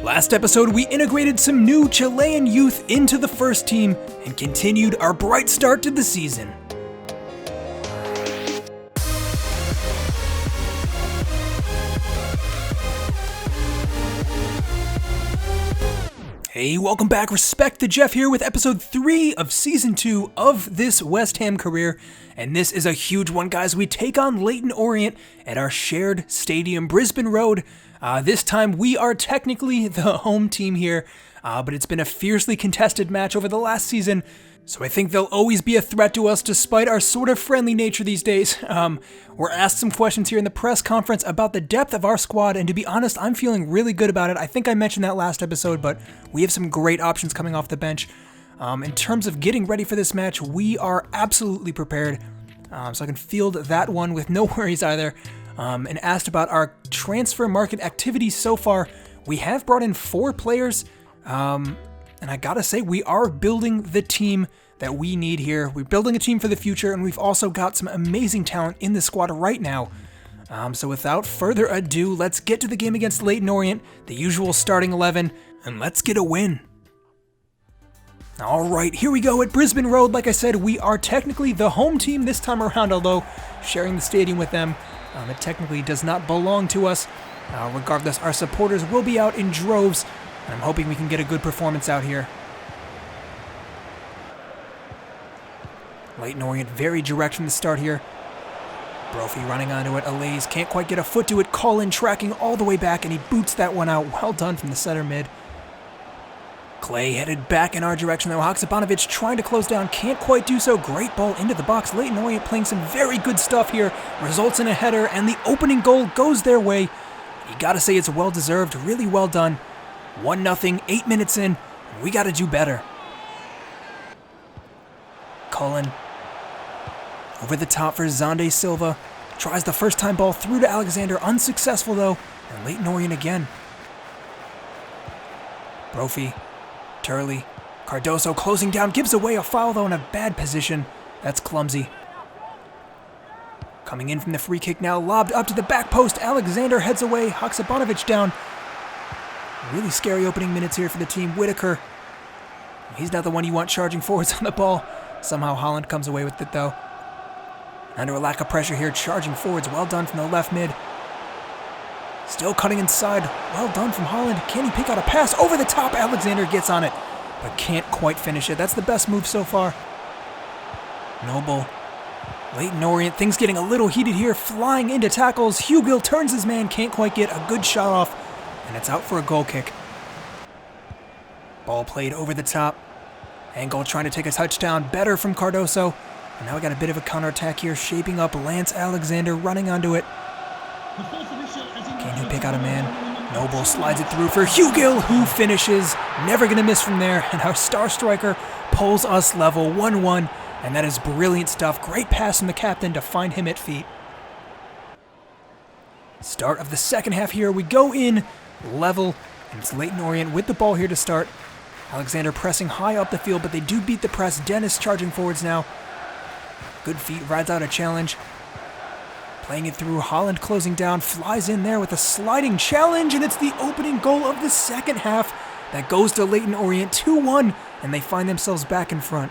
Last episode, we integrated some new Chilean youth into the first team and continued our bright start to the season. Hey, welcome back. Respect the Jeff here with episode 3 of season 2 of this West Ham career. And this is a huge one, guys. We take on Leyton Orient at our shared stadium, Brisbane Road. This time we are technically the home team here, but it's been a fiercely contested match over the last season. So I think they'll always be a threat to us despite our sort of friendly nature these days. We're asked some questions here in the press conference about the depth of our squad, and to be honest, I'm feeling really good about it. I think I mentioned that last episode, but we have some great options coming off the bench. In terms of getting ready for this match, we are absolutely prepared, so I can field that one with no worries either. And asked about our transfer market activities so far. We have brought in 4 players, and I gotta say, we are building the team that we need here. We're building a team for the future, and we've also got some amazing talent in the squad right now. So without further ado, let's get to the game against Leyton Orient, the usual starting 11, and let's get a win. Alright, here we go at Brisbane Road. Like I said, we are technically the home team this time around, although sharing the stadium with them, it technically does not belong to us. Regardless, our supporters will be out in droves, and I'm hoping we can get a good performance out here. Leyton Orient very direct from the start here. Brophy running onto it. Alays can't quite get a foot to it. Colin tracking all the way back, and he boots that one out. Well done from the center mid. Clay headed back in our direction though. Haksabanovic trying to close down, can't quite do so. Great ball into the box. Leyton Orient playing some very good stuff here. Results in a header, and the opening goal goes their way. You gotta say it's well deserved, really well done. 1-0, 8 minutes in, and we gotta do better. Cullen over the top for Zonde Silva. Tries the first time ball through to Alexander, unsuccessful though, and Leyton Orient again. Brophy. Turley, Cardoso closing down, gives away a foul though in a bad position. That's clumsy. Coming in from the free kick now, lobbed up to the back post. Alexander heads away, Haksabanovic down. Really scary opening minutes here for the team. Whitaker, he's not the one you want charging forwards on the ball. Somehow Holland comes away with it though. Under a lack of pressure here, charging forwards. Well done from the left mid. Still cutting inside. Well done from Holland. Can he pick out a pass? Over the top, Alexander gets on it, but can't quite finish it. That's the best move so far. Noble. Leyton Orient, things getting a little heated here. Flying into tackles. Hugill turns his man. Can't quite get a good shot off, and it's out for a goal kick. Ball played over the top. Engel trying to take a touchdown. Better from Cardoso. And now we got a bit of a counterattack here. Shaping up. Lance Alexander running onto it. Can he pick out a man? Noble slides it through for Hugill, who finishes. Never going to miss from there. And our star striker pulls us level 1-1. And that is brilliant stuff. Great pass from the captain to find him at feet. Start of the second half here. We go in level. And it's Leyton Orient with the ball here to start. Alexander pressing high up the field, but they do beat the press. Dennis charging forwards now. Good feet, rides out a challenge. Playing it through, Holland closing down, flies in there with a sliding challenge, and it's the opening goal of the second half that goes to Leyton Orient, 2-1, and they find themselves back in front.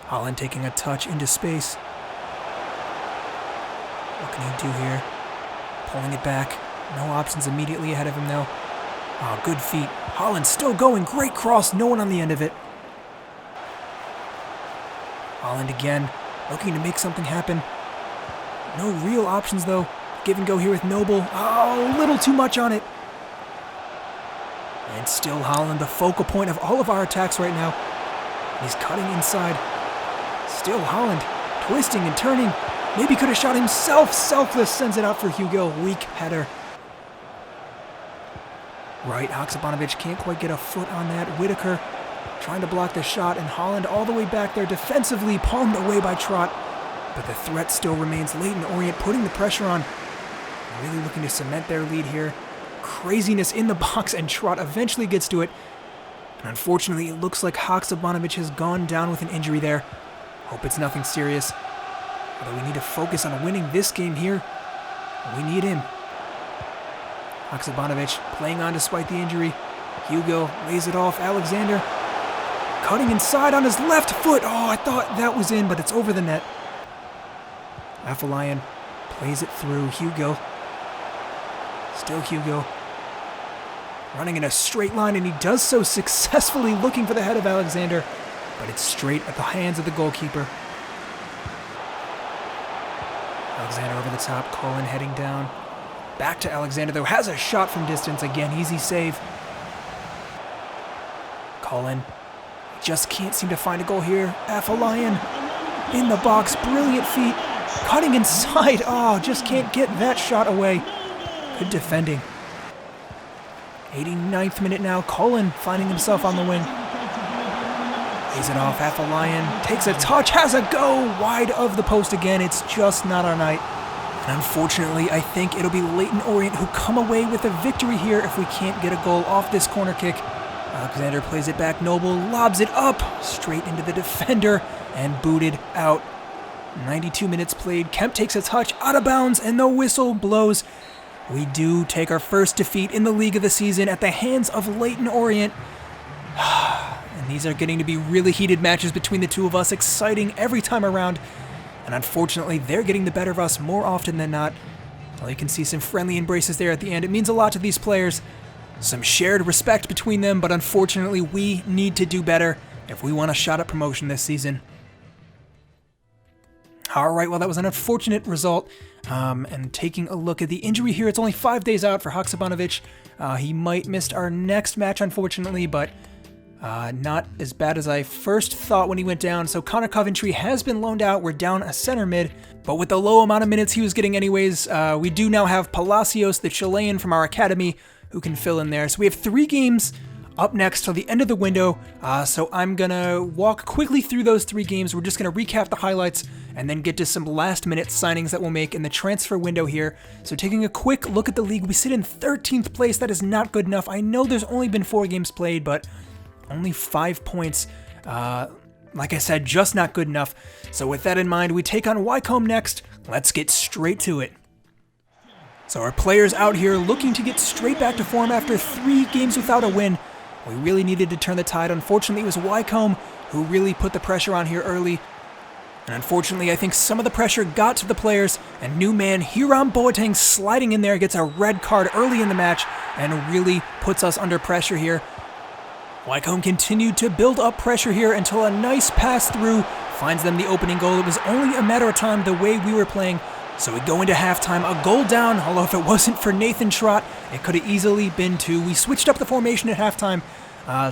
Holland taking a touch into space. What can he do here? Pulling it back. No options immediately ahead of him, though. Oh, good feet. Holland still going. Great cross. No one on the end of it. Holland again. Looking to make something happen. No real options, though. Give and go here with Noble. Oh, a little too much on it. And still Holland, the focal point of all of our attacks right now. He's cutting inside. Still Holland, twisting and turning. Maybe could have shot himself. Selfless sends it out for Hugill. Weak header. Right, Haksabanovic can't quite get a foot on that. Whitaker trying to block the shot, and Holland all the way back there defensively, palmed away by Trott. But the threat still remains. Leyton Orient putting the pressure on. Really looking to cement their lead here. Craziness in the box, and Trott eventually gets to it. And unfortunately, it looks like Haksabanovic has gone down with an injury there. Hope it's nothing serious. Although we need to focus on winning this game here. We need him. Haksabanovic playing on despite the injury. Hugo lays it off. Alexander cutting inside on his left foot. Oh, I thought that was in, but it's over the net. Afolayan plays it through. Hugo. Still Hugo. Running in a straight line, and he does so successfully, looking for the head of Alexander, but it's straight at the hands of the goalkeeper. Alexander over the top. Colin heading down. Back to Alexander, though. Has a shot from distance. Again, easy save. Colin just can't seem to find a goal here. Afolayan in the box. Brilliant feet. Cutting inside. Oh, just can't get that shot away. Good defending. 89th minute now. Colin finding himself on the wing. Lays it off. Afolayan takes a touch. Has a go. Wide of the post again. It's just not our night. And unfortunately, I think it'll be Leyton Orient who come away with a victory here if we can't get a goal off this corner kick. Alexander plays it back. Noble lobs it up straight into the defender and booted out. 92 minutes played. Kemp takes a touch out of bounds, and the whistle blows. We do take our first defeat in the league of the season at the hands of Leyton Orient. And these are getting to be really heated matches between the two of us, exciting every time around. And unfortunately, they're getting the better of us more often than not. Well, you can see some friendly embraces there at the end. It means a lot to these players. Some shared respect between them, but unfortunately, we need to do better if we want a shot at promotion this season. All right, well, that was an unfortunate result. And taking a look at the injury here, it's only 5 days out for Haksabanovic. He might miss our next match, unfortunately, but not as bad as I first thought when he went down. So Connor Coventry has been loaned out. We're down a center mid, but with the low amount of minutes he was getting anyways, we do now have Palacios, the Chilean from our academy, who can fill in there. So we have 3 games up next till the end of the window. So I'm gonna walk quickly through those 3 games. We're just gonna recap the highlights and then get to some last minute signings that we'll make in the transfer window here. So taking a quick look at the league, we sit in 13th place. That is not good enough. I know there's only been 4 games played, but only 5 points. Like I said, just not good enough. So with that in mind, we take on Wycombe next. Let's get straight to it. So our players out here looking to get straight back to form after 3 games without a win. We really needed to turn the tide. Unfortunately, it was Wycombe who really put the pressure on here early. And unfortunately, I think some of the pressure got to the players, and new man Hiram Boateng sliding in there gets a red card early in the match and really puts us under pressure here. Wycombe continued to build up pressure here until a nice pass through finds them the opening goal. It was only a matter of time the way we were playing. So we go into halftime, a goal down, although if it wasn't for Nathan Trott, it could have easily been 2. We switched up the formation at halftime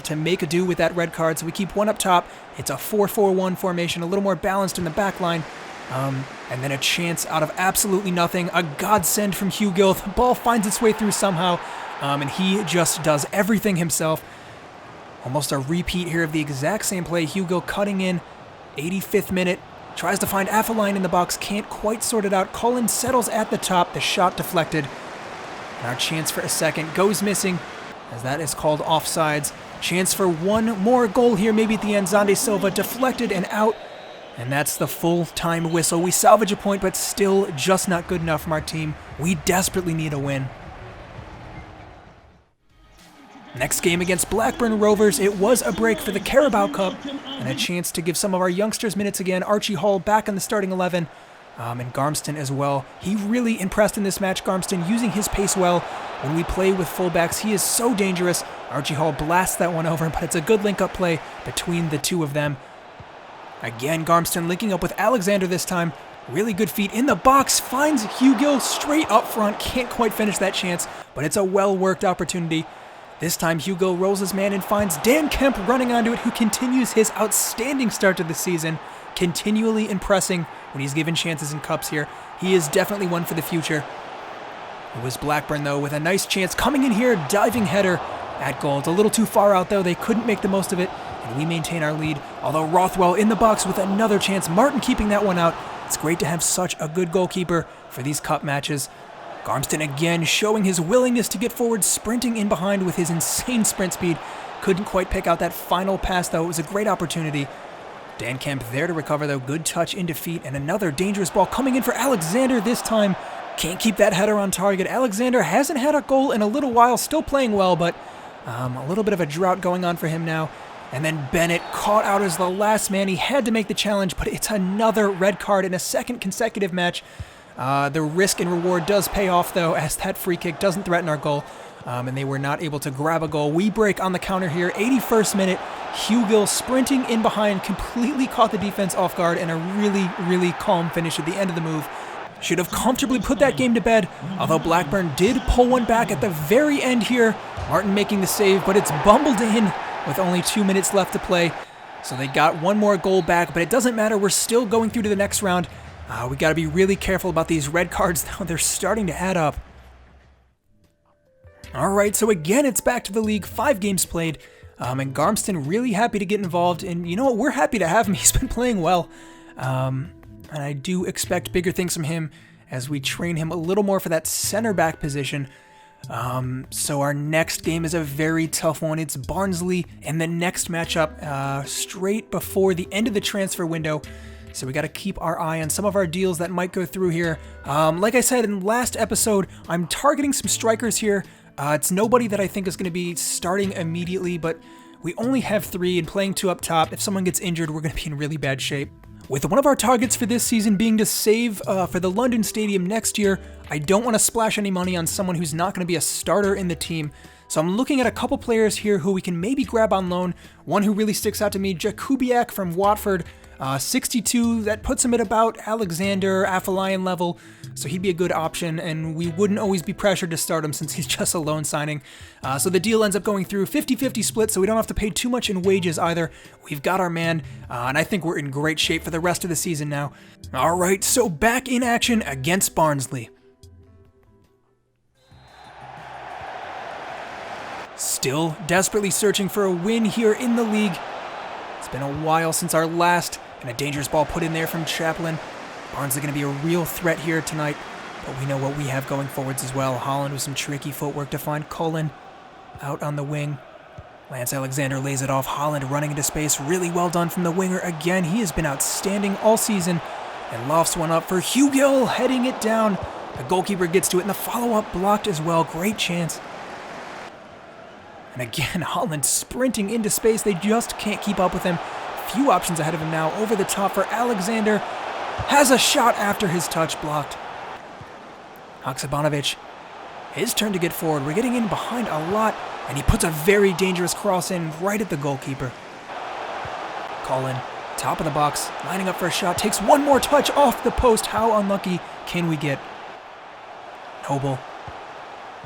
to make a do with that red card, so we keep 1 up top. It's a 4-4-1 formation, a little more balanced in the back line. And then a chance out of absolutely nothing, a godsend from Hugo. The ball finds its way through somehow, and he just does everything himself. Almost a repeat here of the exact same play. Hugo cutting in, 85th minute. Tries to find Afolayan in the box, can't quite sort it out. Cullen settles at the top, the shot deflected. And our chance for a second goes missing, as that is called offsides. Chance for 1 more goal here, maybe at the end. Zande Silva deflected and out. And that's the full-time whistle. We salvage a point, but still just not good enough from our team. We desperately need a win. Next game against Blackburn Rovers, it was a break for the Carabao Cup and a chance to give some of our youngsters minutes again. Archie Hall back in the starting 11, and Garmston as well. He really impressed in this match, Garmston, using his pace well. When we play with fullbacks, he is so dangerous. Archie Hall blasts that one over, but it's a good link-up play between the 2 of them. Again, Garmston linking up with Alexander this time. Really good feet in the box, finds Hugo straight up front. Can't quite finish that chance, but it's a well-worked opportunity. This time, Hugo rolls his man and finds Dan Kemp running onto it, who continues his outstanding start to the season, continually impressing when he's given chances in cups here. He is definitely one for the future. It was Blackburn, though, with a nice chance coming in here, diving header at goal. It's a little too far out, though. They couldn't make the most of it, and we maintain our lead. Although Rothwell in the box with another chance. Martin keeping that one out. It's great to have such a good goalkeeper for these cup matches. Garmston again showing his willingness to get forward, sprinting in behind with his insane sprint speed. Couldn't quite pick out that final pass, though. It was a great opportunity. Dan Kemp there to recover, though. Good touch in defeat, and another dangerous ball coming in for Alexander this time. Can't keep that header on target. Alexander hasn't had a goal in a little while, still playing well, but a little bit of a drought going on for him now. And then Bennett caught out as the last man. He had to make the challenge, but it's another red card in a second consecutive match. The risk and reward does pay off, though, as that free kick doesn't threaten our goal, and they were not able to grab a goal. We break on the counter here, 81st minute. Hugill sprinting in behind, completely caught the defense off guard, and a really, really calm finish at the end of the move. Should have comfortably put that game to bed, although Blackburn did pull one back at the very end here. Martin making the save, but it's bumbled in with only 2 minutes left to play. So they got one more goal back, but it doesn't matter. We're still going through to the next round. We got to be really careful about these red cards now. They're starting to add up. All right, so again, it's back to the league. 5 games played, and Garmston really happy to get involved. And you know what? We're happy to have him. He's been playing well. And I do expect bigger things from him as we train him a little more for that center back position. So our next game is a very tough one. It's Barnsley, and the next matchup straight before the end of the transfer window. So we got to keep our eye on some of our deals that might go through here. Like I said in the last episode, I'm targeting some strikers here. It's nobody that I think is going to be starting immediately, but we only have 3 and playing 2 up top. If someone gets injured, we're going to be in really bad shape. With one of our targets for this season being to save for the London Stadium next year, I don't want to splash any money on someone who's not going to be a starter in the team. So I'm looking at a couple players here who we can maybe grab on loan. One who really sticks out to me, Jakubiak from Watford. 62, that puts him at about Alexander, Afolayan level, so he'd be a good option, and we wouldn't always be pressured to start him since he's just a loan signing. So the deal ends up going through 50-50 split, so we don't have to pay too much in wages either. We've got our man, and I think we're in great shape for the rest of the season now. All right, so back in action against Barnsley. Still desperately searching for a win here in the league. It's been a while since our last, and a dangerous ball put in there from Chaplin. Barnsley going to be a real threat here tonight, but we know what we have going forwards as well. Holland with some tricky footwork to find Cullen out on the wing. Lance Alexander lays it off. Holland running into space. Really well done from the winger again. He has been outstanding all season, and lofts one up for Hugill, heading it down. The goalkeeper gets to it, and the follow-up blocked as well. Great chance. And again, Holland sprinting into space. They just can't keep up with him. Few options ahead of him now. Over the top for Alexander. Has a shot after his touch blocked. Haksabanovic, his turn to get forward. We're getting in behind a lot, and he puts a very dangerous cross in right at the goalkeeper. Cullen, top of the box, lining up for a shot. Takes one more touch off the post. How unlucky can we get? Noble.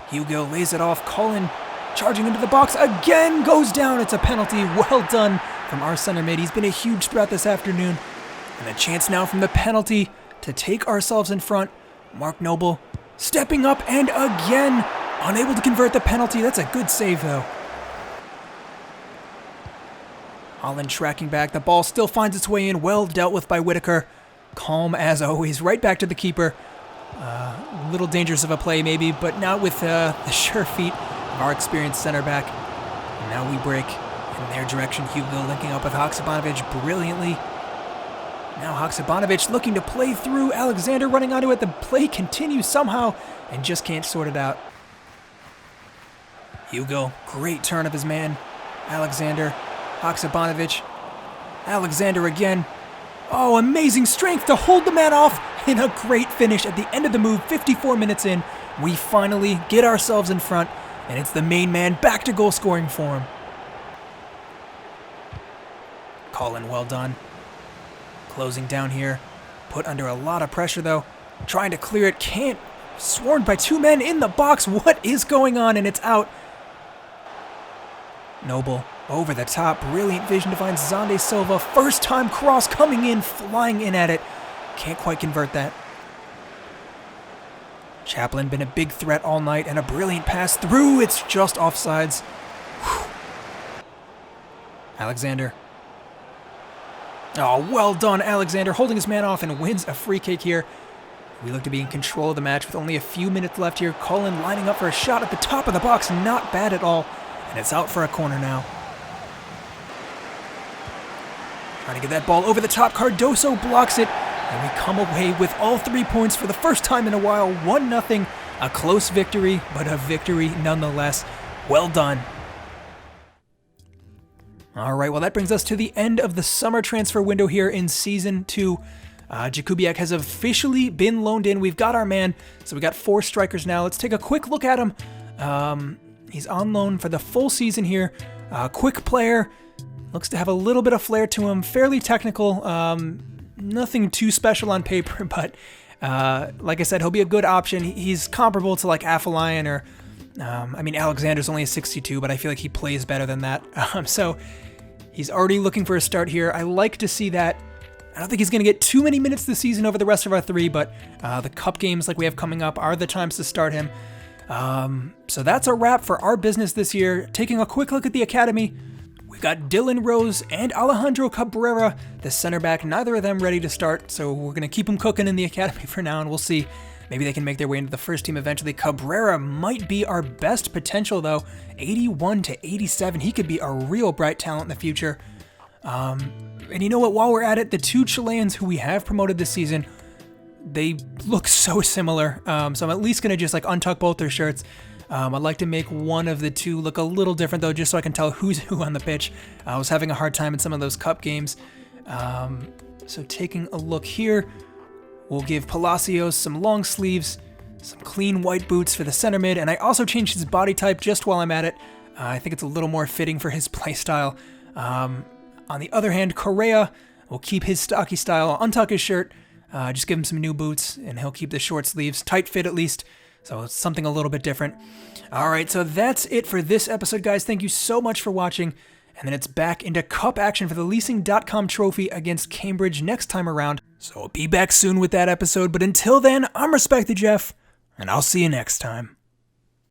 Hugill lays it off. Cullen charging into the box again, goes down. It's a penalty. Well done from our center mid. He's been a huge threat this afternoon. And a chance now from the penalty to take ourselves in front. Mark Noble stepping up and again unable to convert the penalty. That's a good save though. Holland tracking back. The ball still finds its way in. Well dealt with by Whitaker. Calm as always. Right back to the keeper. A little dangerous of a play maybe, but not with the sure feet of our experienced center back. And now we break in their direction. Hugill linking up with Haksabanovic brilliantly. Now Haksabanovic looking to play through. Alexander running onto it. The play continues somehow and just can't sort it out. Hugill, great turn of his man. Alexander, Haksabanovic. Alexander again. Oh, amazing strength to hold the man off, and a great finish at the end of the move. 54 minutes in, we finally get ourselves in front, and it's the main man back to goal scoring form. Colin, well done. Closing down here. Put under a lot of pressure though. Trying to clear it, can't. Swarmed by 2 men in the box. What is going on? And it's out. Noble over the top. Brilliant vision to find Zonde Silva. First time cross coming in, flying in at it. Can't quite convert that. Chaplin been a big threat all night and a brilliant pass through. It's just offsides. Whew. Alexander. Oh, well done, Alexander, holding his man off and wins a free kick here. We look to be in control of the match with only a few minutes left here. Cullen lining up for a shot at the top of the box. Not bad at all. And it's out for a corner now. Trying to get that ball over the top. Cardoso blocks it. And we come away with all 3 points for the first time in a while. 1-0, a close victory, but a victory nonetheless. Well done. All right, well, that brings us to the end of the summer transfer window here in Season 2. Jakubiak has officially been loaned in. We've got our man, so we got 4 strikers now. Let's take a quick look at him. He's on loan for the full season here. Quick player, looks to have a little bit of flair to him, fairly technical. Nothing too special on paper, but like I said, he'll be a good option. He's comparable to like Afolayan or, Alexander's only a 62, but I feel like he plays better than that. So he's already looking for a start here. I like to see that. I don't think he's going to get too many minutes this season over the rest of our 3, but the cup games like we have coming up are the times to start him. So that's a wrap for our business this year. Taking a quick look at the academy, we've got Dylan Rose and Alejandro Cabrera, the center back, neither of them ready to start, so we're going to keep them cooking in the academy for now, and we'll see. Maybe they can make their way into the first team eventually. Cabrera might be our best potential, though. 81 to 87. He could be a real bright talent in the future. And you know what? While we're at it, the 2 Chileans who we have promoted this season, they look so similar. So I'm at least going to just like untuck both their shirts. I'd like to make one of the 2 look a little different, though, just so I can tell who's who on the pitch. I was having a hard time in some of those cup games. So taking a look here, we'll give Palacios some long sleeves, some clean white boots for the center mid, and I also changed his body type just while I'm at it. I think it's a little more fitting for his play style. On the other hand, Correa will keep his stocky style, untuck his shirt, just give him some new boots, and he'll keep the short sleeves, tight fit at least, so it's something a little bit different. All right, so that's it for this episode, guys. Thank you so much for watching, and then it's back into cup action for the leasing.com trophy against Cambridge next time around, so I'll be back soon with that episode, but until then, I'm Respect the Jeff, and I'll see you next time.